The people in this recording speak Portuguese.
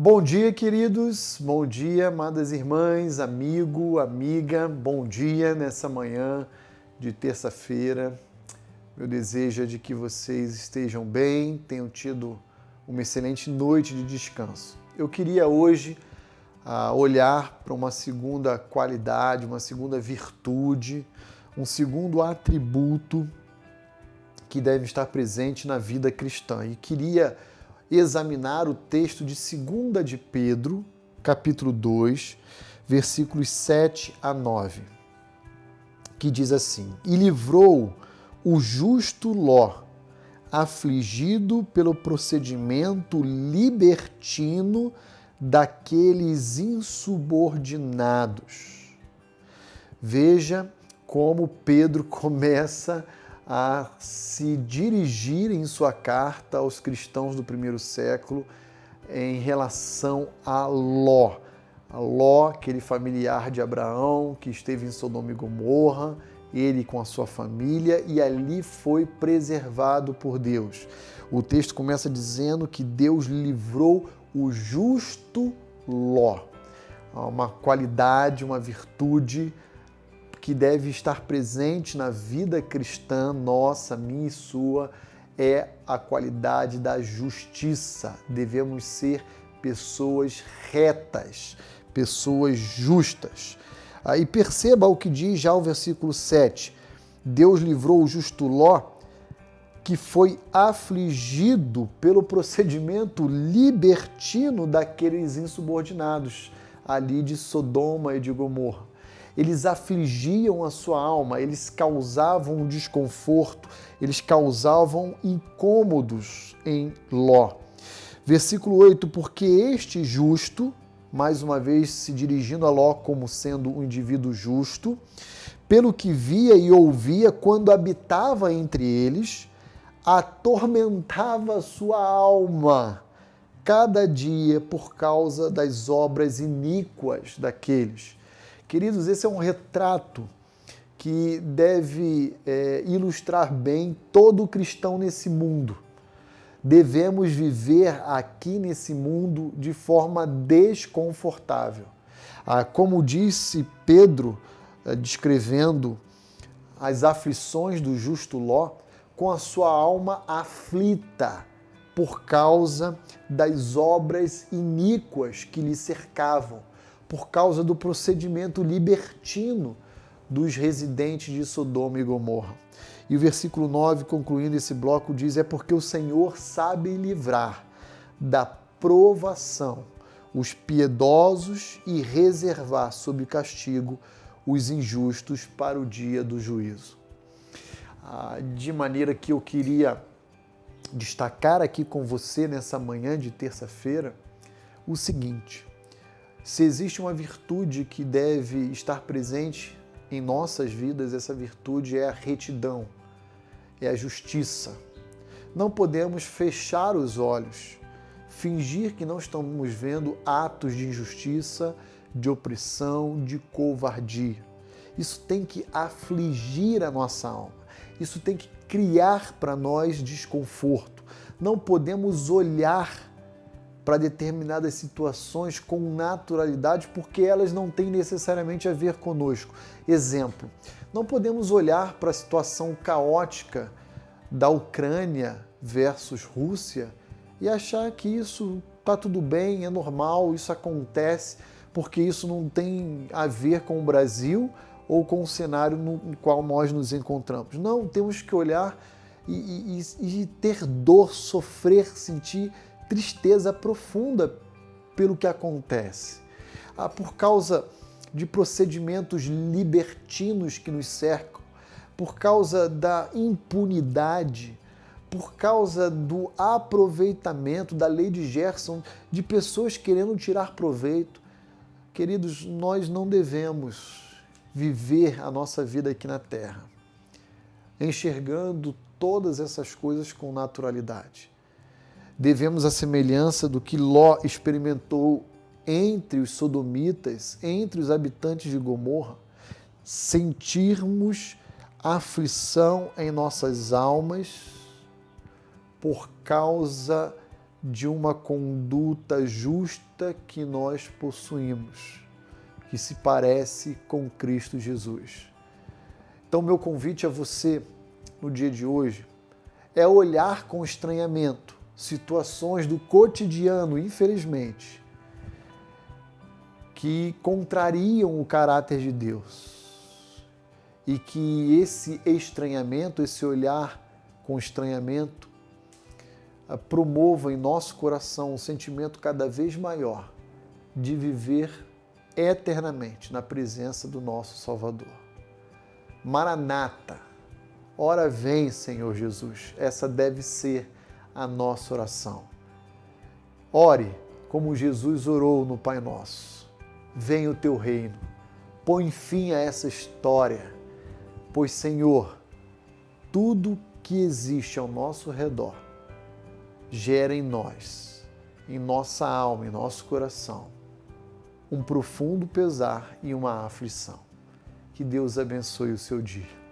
Bom dia, queridos. Bom dia, amadas irmãs, amigo, amiga. Bom dia nessa manhã de terça-feira. Meu desejo é de que vocês estejam bem, tenham tido uma excelente noite de descanso. Eu queria hoje olhar para uma segunda qualidade, uma segunda virtude, um segundo atributo que deve estar presente na vida cristã. E queria examinar o texto de 2 de Pedro, capítulo 2, versículos 7 a 9, que diz assim: E livrou o justo Ló, afligido pelo procedimento libertino daqueles insubordinados. Veja como Pedro começa a se dirigir em sua carta aos cristãos do primeiro século em relação a Ló. A Ló, aquele familiar de Abraão que esteve em Sodoma e Gomorra, ele com a sua família, e ali foi preservado por Deus. O texto começa dizendo que Deus livrou o justo Ló. Uma qualidade, uma virtude que deve estar presente na vida cristã nossa, minha e sua, é a qualidade da justiça. Devemos ser pessoas retas, pessoas justas. E perceba o que diz já o versículo 7. Deus livrou o justo Ló, que foi afligido pelo procedimento libertino daqueles insubordinados ali de Sodoma e de Gomorra. Eles afligiam a sua alma, eles causavam desconforto, eles causavam incômodos em Ló. Versículo 8, porque este justo, mais uma vez se dirigindo a Ló como sendo um indivíduo justo, pelo que via e ouvia quando habitava entre eles, atormentava a sua alma cada dia por causa das obras iníquas daqueles. Queridos, esse é um retrato que deve ilustrar bem todo cristão nesse mundo. Devemos viver aqui nesse mundo de forma desconfortável. Como disse Pedro, descrevendo as aflições do justo Ló, com a sua alma aflita por causa das obras iníquas que lhe cercavam, por causa do procedimento libertino dos residentes de Sodoma e Gomorra. E o versículo 9, concluindo esse bloco, diz: é porque o Senhor sabe livrar da provação os piedosos e reservar sob castigo os injustos para o dia do juízo. De maneira que eu queria destacar aqui com você nessa manhã de terça-feira o seguinte: se existe uma virtude que deve estar presente em nossas vidas, essa virtude é a retidão, é a justiça. Não podemos fechar os olhos, fingir que não estamos vendo atos de injustiça, de opressão, de covardia. Isso tem que afligir a nossa alma, isso tem que criar para nós desconforto. Não podemos olhar para determinadas situações com naturalidade, porque elas não têm necessariamente a ver conosco. Exemplo, não podemos olhar para a situação caótica da Ucrânia versus Rússia e achar que isso está tudo bem, é normal, isso acontece, porque isso não tem a ver com o Brasil ou com o cenário no qual nós nos encontramos. Não, temos que olhar e ter dor, sofrer, sentir tristeza profunda pelo que acontece. Por causa de procedimentos libertinos que nos cercam, por causa da impunidade, por causa do aproveitamento da lei de Gerson, de pessoas querendo tirar proveito. Queridos, nós não devemos viver a nossa vida aqui na Terra enxergando todas essas coisas com naturalidade. Devemos, à semelhança do que Ló experimentou entre os sodomitas, entre os habitantes de Gomorra, sentirmos aflição em nossas almas por causa de uma conduta justa que nós possuímos, que se parece com Cristo Jesus. Então, meu convite a você no dia de hoje é olhar com estranhamento situações do cotidiano, infelizmente, que contrariam o caráter de Deus e que esse estranhamento, esse olhar com estranhamento, promova em nosso coração um sentimento cada vez maior de viver eternamente na presença do nosso Salvador. Maranata, ora vem, Senhor Jesus. Essa deve ser a nossa oração. Ore como Jesus orou no Pai Nosso. Venha o teu reino. Põe fim a essa história, pois, Senhor, tudo que existe ao nosso redor gera em nós, em nossa alma, em nosso coração, um profundo pesar e uma aflição. Que Deus abençoe o seu dia.